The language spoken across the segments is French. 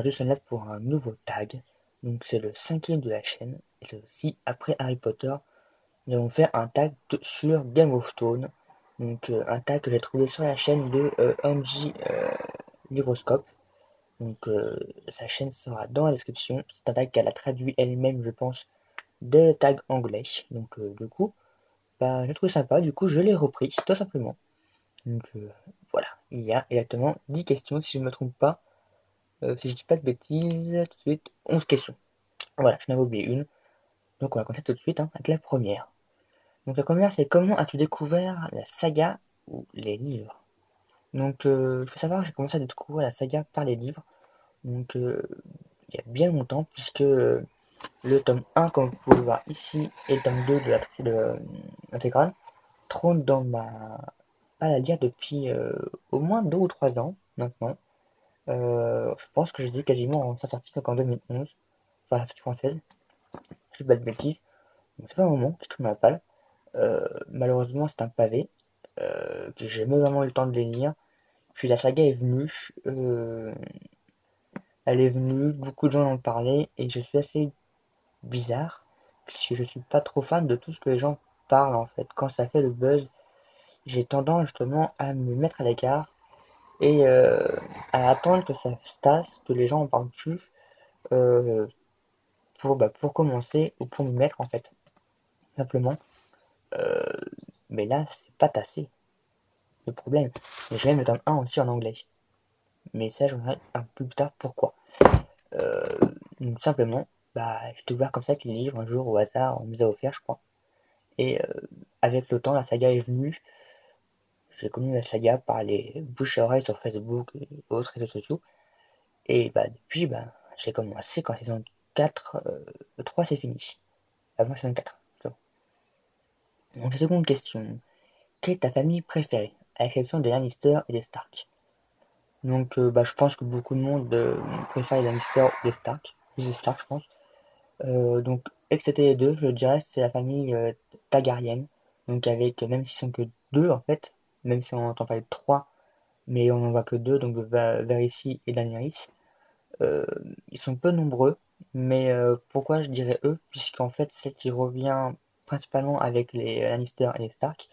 aujourd'hui nous sommes là pour un nouveau tag. Donc c'est le 5e de la chaîne. Et c'est aussi après Harry Potter. Nous allons faire un tag sur Game of Thrones. Donc un tag que j'ai trouvé sur la chaîne de Angie Lyroscope. Donc sa chaîne sera dans la description. C'est un tag qu'elle a traduit elle-même, je pense, des tags anglais. Donc du coup, bah, j'ai trouvé sympa. Du coup, je l'ai repris, tout simplement. Donc voilà, il y a exactement 10 questions si je ne me trompe pas. Si je dis pas de bêtises, tout de suite, 11 questions. Voilà, je n'avais oublié une. Donc on va commencer tout de suite avec la première. Donc la première, c'est comment as-tu découvert la saga ou les livres? Donc il faut savoir que j'ai commencé à découvrir la saga par les livres. Donc il y a bien longtemps, puisque le tome 1, comme vous pouvez le voir ici, et le tome 2 de l'intégrale, trône dans ma pas à lire depuis au moins 2 ou 3 ans maintenant. Je pense que je les ai quasiment en sortie en 2011, enfin la sortie française, je dis pas de bêtises. Donc ça fait un moment que je trouve ma palle. Malheureusement, c'est un pavé, que j'ai même vraiment eu le temps de les lire. Puis la saga est venue, elle est venue, beaucoup de gens en ont parlé, et je suis assez bizarre, puisque je suis pas trop fan de tout ce que les gens parlent en fait. Quand ça fait le buzz, j'ai tendance justement à me mettre à l'écart et à attendre que ça se tasse, que les gens en parlent plus, euh, pour commencer ou pour me mettre en fait, simplement. Euh, mais là, c'est pas tassé, le problème. Et j'ai même le tome 1 aussi en anglais. Mais ça, j'en verrai un peu plus tard pourquoi. Euh, donc simplement, bah, j'ai découvert comme ça que les livres, un jour au hasard, on me les a offerts, je crois. Et avec le temps, la saga est venue. J'ai connu la saga par les bouche à oreille sur Facebook et autres réseaux sociaux. Et bah, depuis, bah, j'ai commencé quand la saison 4, le 3 c'est fini. Avant la saison 4. Donc, la seconde question. Quelle est ta famille préférée, à l'exception des Lannister et des Stark? Donc, bah, je pense que beaucoup de monde préfère les Lannister ou les Stark. Plus les Stark, je pense. Donc, excepté les deux, je dirais que c'est la famille Targaryen. Donc, avec, même s'ils sont que deux, en fait, même si on entend parler de trois, mais on n'en voit que deux, donc Varys et Daenerys. Euh, Ils sont peu nombreux, mais pourquoi je dirais eux? Puisqu'en fait, c'est qui revient principalement avec les Lannister et les Stark,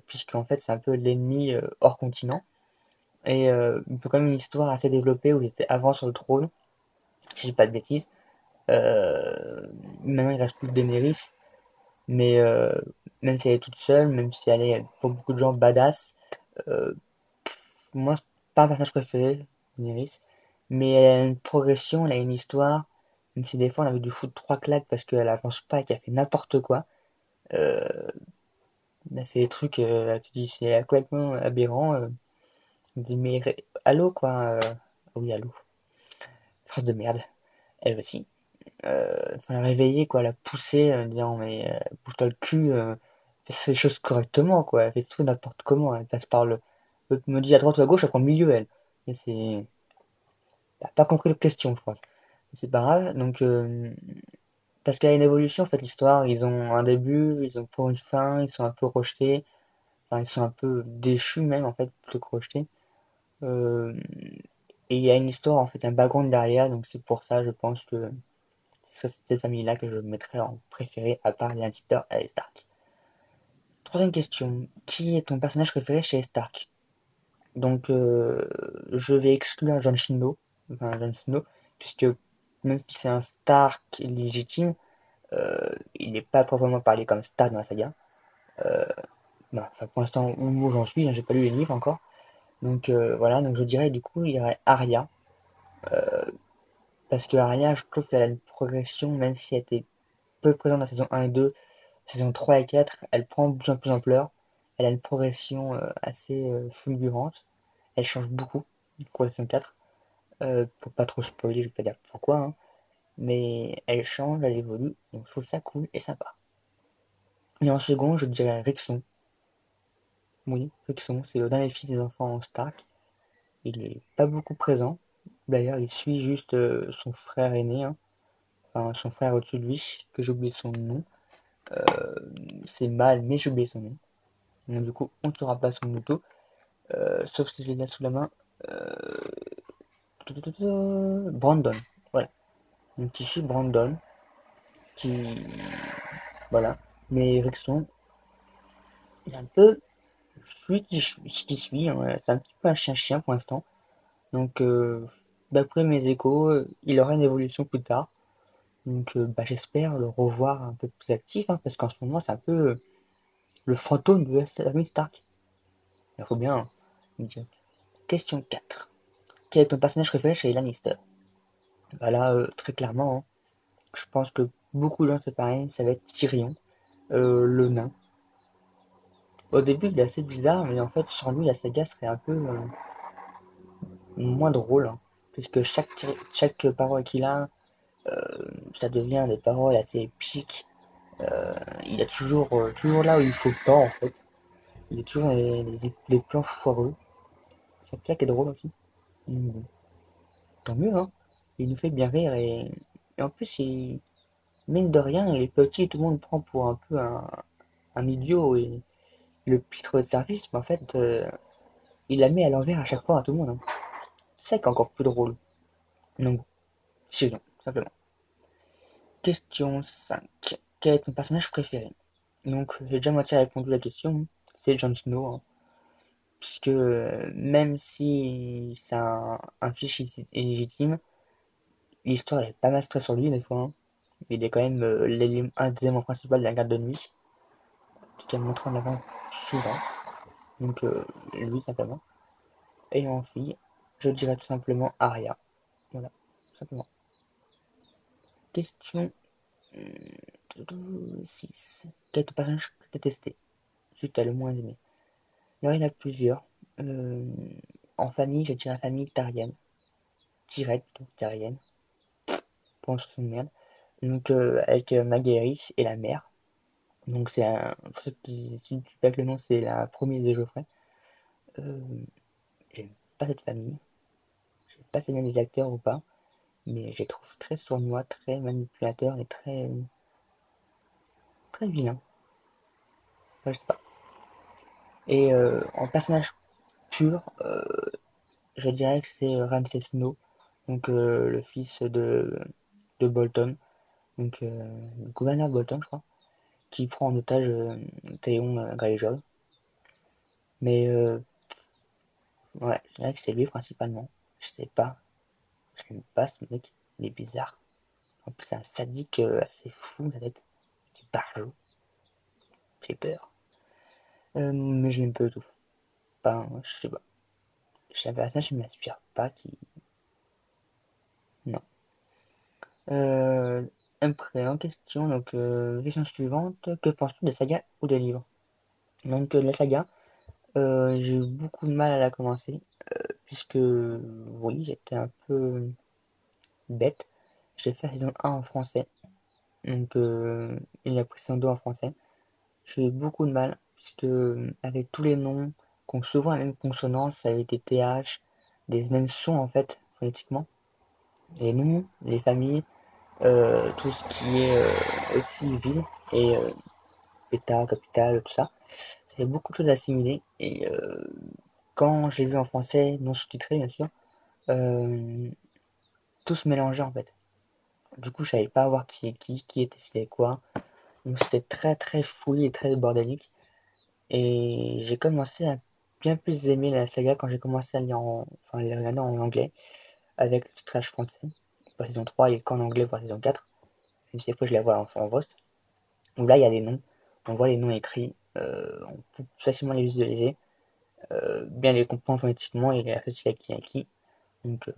puisqu'en fait, c'est un peu l'ennemi hors continent. Et il faut quand même une histoire assez développée où il était avant sur le trône, si je dis pas de bêtises. Maintenant, il reste plus que Daenerys, mais même si elle est toute seule, même si elle est pour beaucoup de gens badass, euh, moi, c'est pas un personnage préféré, Daenerys, mais elle a une progression, elle a une histoire, même si des fois on avait dû foutre trois claques parce qu'elle avance pas et qu'elle fait n'importe quoi. Euh, Elle a fait des trucs, tu dis, c'est complètement aberrant. On dit, mais allô quoi, oui, allô, phrase de merde, elle aussi. Faut la réveiller, quoi, la pousser, en disant, mais bouge-toi le cul, fais ces choses correctement, quoi, elle fait tout n'importe comment, elle passe par le me dit à droite ou à gauche, elle prend le milieu, elle. Et c'est. T'as pas compris la question, je crois. C'est pas grave, donc, parce qu'il y a une évolution, en fait, l'histoire, ils ont un début, ils ont pour une fin, ils sont un peu rejetés, enfin, ils sont un peu déchus même, en fait, plutôt que rejetés. Euh, et il y a une histoire, en fait, un background derrière, donc c'est pour ça, je pense que c'est cette famille-là que je mettrais en préféré, à part les Lannister et les Stark. Troisième question, qui est ton personnage préféré chez les Stark? Donc, je vais exclure Jon Snow, enfin, Jon Snow, puisque même si c'est un Stark légitime, il n'est pas proprement parlé comme Stark dans la saga. Euh, non, enfin, pour l'instant, où j'en suis, hein, j'ai pas lu les livres encore. Donc voilà, donc je dirais du coup, il y aurait Arya. Parce que Arya, je trouve qu'elle a une progression, même si elle était peu présente dans la saison 1 et 2, saison 3 et 4, elle prend de plus en plus d'ampleur. Elle a une progression assez fulgurante. Elle change beaucoup pour la saison 4. Pour pas trop spoiler, je vais pas dire pourquoi, hein. Mais elle change, elle évolue, donc je trouve ça cool et sympa. Et en second, je dirais Rickson. Oui, Rickson, c'est le dernier fils des enfants Stark. Il est pas beaucoup présent. D'ailleurs, il suit juste son frère aîné, hein. Enfin son frère au-dessus de lui, que j'ai oublié son nom. Euh, c'est mal, mais j'ai oublié son nom. Donc du coup, on ne saura pas son moto, sauf si je l'ai là sous la main. Euh, Brandon. Voilà. Donc qui suit Brandon. Qui. Voilà. Mais Rickson, il est un peu celui qui suit. Hein. C'est un petit peu un chien-chien pour l'instant. Donc, d'après mes échos, il aura une évolution plus tard. Donc, bah, j'espère le revoir un peu plus actif, hein, parce qu'en ce moment, c'est un peu le fantôme de la famille Stark. Il faut bien me dire. Question 4. Quel est ton personnage préféré chez les Lannister? Bah là, très clairement, hein, je pense que beaucoup de gens se pareil, ça va être Tyrion, le nain. Au début, il est assez bizarre, mais en fait, sans lui, la saga serait un peu moins drôle, hein, puisque chaque parole qu'il a, ça devient des paroles assez épiques. Il est toujours là où il faut pas, en fait. Il est toujours dans les plans foireux. C'est ça qui est drôle aussi. Mmh. Tant mieux, hein. Il nous fait bien rire et en plus, mine de rien, il est petit et tout le monde le prend pour un peu un idiot et le pitre de service, mais en fait, il la met à l'envers à chaque fois à tout le monde. Hein. C'est ça qui est encore plus drôle. Donc, Tyrion, simplement. Question 5. Quel est ton personnage préféré? Donc, j'ai déjà moitié répondu à la question. C'est Jon Snow. Hein. Puisque même si c'est un fils illégitime, l'histoire est pas mal stressée sur lui des fois. Hein. Il est quand même un des éléments principaux de la garde de nuit, qui a montré en avant souvent. Donc lui simplement. Et en fille, je dirais tout simplement Arya. Voilà, tout simplement. Question 6. Quel est ton personnage détesté? Celui que tu as le moins aimé. Alors il y en a plusieurs. Euh, En famille, je dirais famille Tarienne. Direct, donc Tarienne. Pour une chanson de merde. Donc avec Maguerys et la mère. Donc c'est un. Pour ceux qui suivent avec le nom, c'est la première des Geoffrey. Euh, J'aime pas cette famille. Je sais pas si c'est bien des acteurs ou pas. Mais je les trouve très sournois, très manipulateurs et très vilains. Enfin, je sais pas. Et en personnage pur, je dirais que c'est Ramsay Snow, donc le fils de Bolton, donc le gouverneur Bolton, je crois, qui prend en otage Théon Greyjoy. Mais ouais, je dirais que c'est lui principalement. Je sais pas, je l'aime pas ce mec, il est bizarre. En plus, c'est un sadique assez fou, sa tête, qui parle, fait peur. Mais je l'aime pas du tout. Enfin, je sais pas. J'ai un personnage qui m'inspire pas, qui. Non. Euh, Après, en question, donc, question suivante, que penses-tu des sagas ou des livres? Donc, la saga, j'ai eu beaucoup de mal à la commencer, puisque, oui, j'étais un peu bête. J'ai fait la saison 1 en français, donc, et la saison 2 en français. J'ai eu beaucoup de mal, puisque, avec tous les noms, qui ont souvent la même consonance, avec des TH, des mêmes sons, en fait, phonétiquement, les noms, les familles, tout ce qui est aussi ville et État, capitale, tout ça. Ça fait beaucoup de choses à assimiler. Et quand j'ai vu en français, non sous-titré bien sûr, euh, tout se mélangeait en fait. Du coup, je savais pas voir qui était fait quoi. Donc c'était très très fouillé et très bordélique. Et j'ai commencé à bien plus aimer la saga quand j'ai commencé à lire enfin, les regarder en anglais avec le titrage français. Pour la saison 3 et qu'en anglais pour la saison 4. Même si après je la vois en voix. Où là, il y a des noms. On voit les noms écrits. On peut facilement les visualiser. Bien les comprendre phonétiquement et les associer à qui à qui. Donc,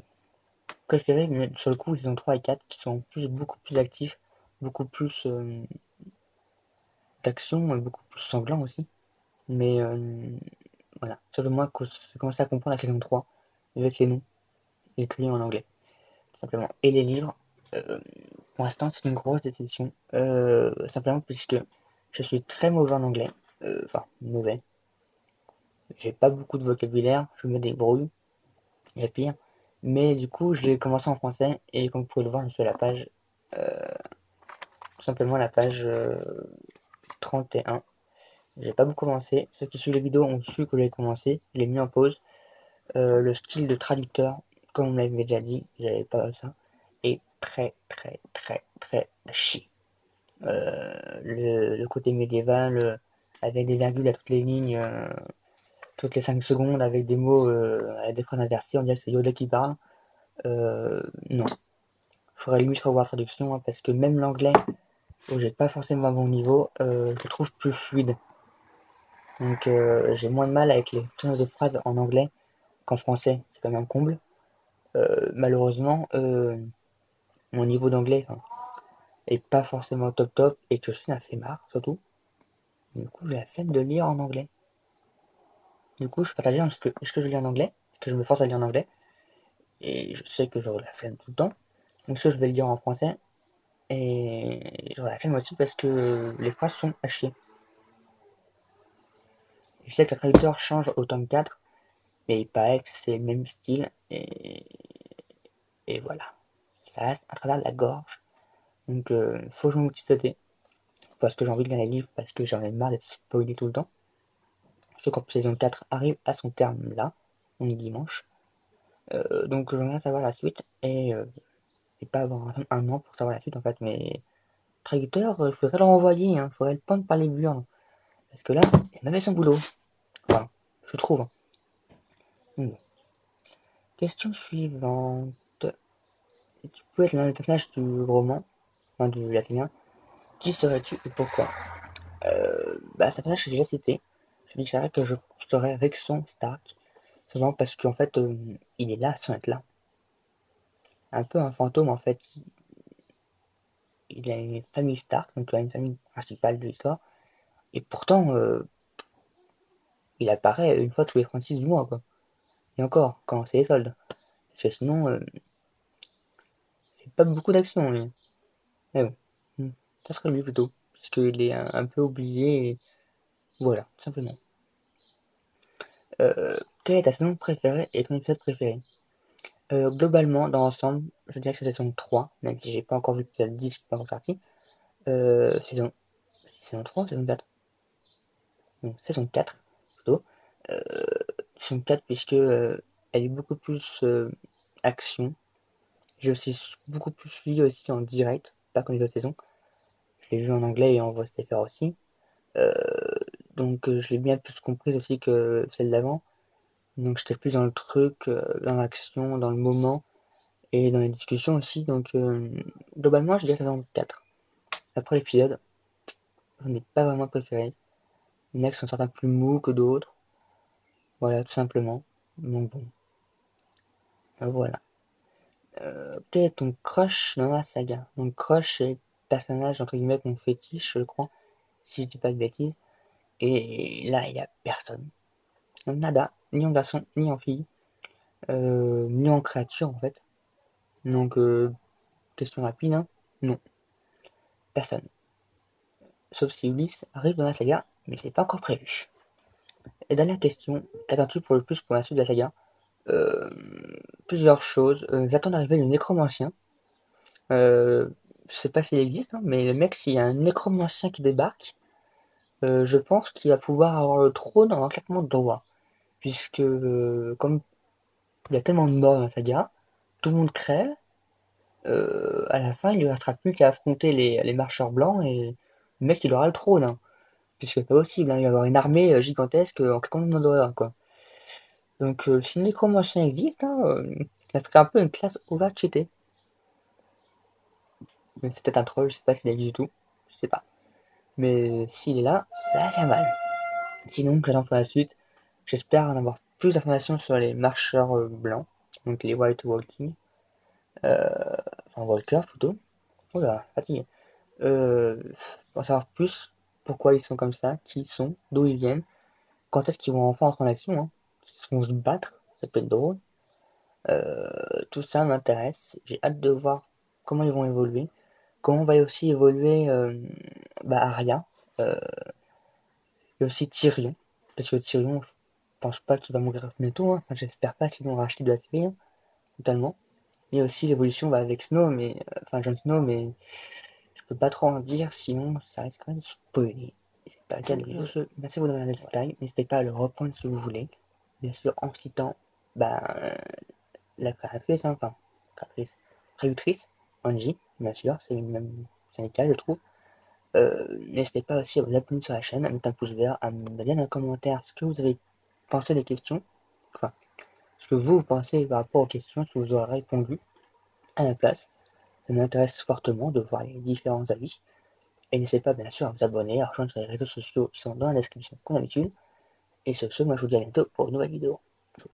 préféré, mais sur le coup, ils ont 3 et 4 qui sont en plus beaucoup plus actifs, beaucoup plus d'action, et beaucoup plus sanglants aussi. Mais voilà, seul moi que j'ai commencé à comprendre la saison 3 avec les noms écrits en anglais, tout simplement. Et les livres, euh, pour l'instant, c'est une grosse déception. Simplement puisque je suis très mauvais en anglais. Enfin, mauvais. J'ai pas beaucoup de vocabulaire, je me débrouille, il y a pire. Mais du coup, je l'ai commencé en français et comme vous pouvez le voir, je suis à la page, tout simplement la page 31. J'ai pas beaucoup avancé. Ceux qui suivent les vidéos ont su que j'ai commencé. Je l'ai mis en pause. Le style de traducteur comme on l'avait déjà dit, j'avais pas ça, et très très très très chier. Le côté médiéval, avec des virgules à toutes les lignes, toutes les 5 secondes, avec des mots avec des phrases inversées, on dirait que c'est Yoda qui parle. Non. Faudrait limite revoir la traduction, hein, parce que même l'anglais, où j'ai pas forcément un bon niveau, je le trouve plus fluide. Donc j'ai moins de mal avec les tournures de phrases en anglais qu'en français, c'est quand même un comble. Malheureusement, mon niveau d'anglais est pas forcément top top et que je suis un flemmard surtout. Du coup, j'ai la flemme de lire en anglais. Du coup, je suis partagé entre ce que je lis en anglais, que je me force à lire en anglais, et je sais que j'aurai la flemme tout le temps. Donc, ça, je vais le lire en français, et j'aurai la flemme aussi parce que les phrases sont à chier. Je sais que le traducteur change au tome 4, mais il paraît que c'est le même style, et voilà. Ça reste à travers la gorge. Donc, faut que je m'outil cet été, parce que j'ai envie de lire les livres, parce que j'en ai marre d'être spoilé tout le temps. Surtout quand saison 4 arrive à son terme là, on est dimanche. Donc, j'aimerais savoir la suite, et pas avoir un an pour savoir la suite en fait, mais traducteur, il faudrait le renvoyer, hein, faudrait le prendre par les burnes, parce que là, il a fait son boulot, enfin, je trouve. Bon. Question suivante. Si tu pouvais être l'un des personnages du roman, enfin du latin, qui serais-tu et pourquoi? Bah, ça personnage que j'ai déjà cité, je dirais que je serais Rexon Stark, seulement parce qu'en fait, il est là sans être là. Un peu un fantôme en fait, il a une famille Stark, donc il a une famille principale de l'histoire, et pourtant, il apparaît une fois tous les 36 du mois, quoi. Et encore, quand c'est les soldes. Parce que sinon, c'est pas beaucoup d'action, lui. Mais bon, ça serait lui plutôt. Puisqu'il est un peu oublié, et voilà, tout simplement. Quelle est ta saison préférée et ton épisode préféré? Globalement, dans l'ensemble, je dirais que c'est la saison 3, même si j'ai pas encore vu l'épisode 10 qui est pas encore sorti. Saison 3 ou saison 4? Non, saison 4, plutôt. Euh, saison 4, puisque elle est beaucoup plus action. J'ai aussi beaucoup plus suivi aussi en direct, pas comme les autres saisons. Je l'ai vu en anglais et en voix SFR aussi. Euh, donc je l'ai bien plus comprise aussi que celle d'avant. Donc j'étais plus dans le truc, dans l'action, dans le moment et dans les discussions aussi. Donc globalement, je dirais saison 4. Après l'épisode, j'en ai pas vraiment préféré. Il y en a qui sont certains plus mous que d'autres. Voilà, tout simplement. Donc bon, voilà. Quel est ton crush dans la saga? Donc crush, c'est personnage entre guillemets mon fétiche, je crois, si je dis pas de bêtises. Et là, il y a personne. Nada, ni en garçon, ni en fille, ni en créature en fait. Donc, question rapide, hein. Non, personne. Sauf si Ulysse arrive dans la saga, mais c'est pas encore prévu. Et dernière question, qu'attends-tu pour le plus pour la suite de la saga? Euh, Plusieurs choses. J'attends l'arrivée du nécromancien. Euh, je sais pas s'il existe, hein, mais le mec, s'il y a un nécromancien qui débarque, je pense qu'il va pouvoir avoir le trône en un claquement de doigts. Puisque, comme il y a tellement de morts dans la saga, tout le monde crève. À la fin, il ne lui restera plus qu'à affronter les marcheurs blancs et le mec il aura le trône, hein. Puisque c'est pas possible, hein, il va y avoir une armée gigantesque en quelques d'heures, quoi. Donc si le nécromancien existe, hein, ça serait un peu une classe overcheatée. Mais c'est peut-être un troll, je sais pas s'il existe du tout, je sais pas. Mais s'il est là, ça va faire mal. Sinon, j'attends pour la suite. J'espère en avoir plus d'informations sur les marcheurs blancs, donc les White Walking, euh, enfin Walkers plutôt. Oh là, fatigué. Pour savoir plus pourquoi ils sont comme ça, qui ils sont, d'où ils viennent, quand est-ce qu'ils vont enfin entrer en action, hein, qu'ils vont se battre, ça peut être drôle. Tout ça m'intéresse, j'ai hâte de voir comment ils vont évoluer, comment va aussi évoluer Arya, euh, et aussi Tyrion, parce que Tyrion, je pense pas qu'il va mourir bientôt, hein. Enfin j'espère pas s'ils vont racheter de la série, hein, totalement. Et aussi l'évolution va avec Snow, mais enfin Jon Snow, mais je peux pas trop en dire, sinon ça risque quand même de spoiler. Et c'est pas le cas de sur ce. Merci pour le détail. N'hésitez pas à le reprendre si vous voulez. Bien sûr, en citant bah, la créatrice, hein, enfin, créatrice, traductrice, Angie, bien sûr, c'est une même syndicale, je trouve. N'hésitez pas aussi à vous abonner sur la chaîne, à mettre un pouce vert, à me donner dans les commentaires ce que vous avez pensé des questions, enfin, ce que vous pensez par rapport aux questions, ce que vous aurez répondu à la place. Ça m'intéresse fortement de voir les différents avis. Et n'hésitez pas bien sûr à vous abonner, à rejoindre sur les réseaux sociaux qui sont dans la description comme d'habitude. Et sur ce, moi je vous dis à bientôt pour une nouvelle vidéo.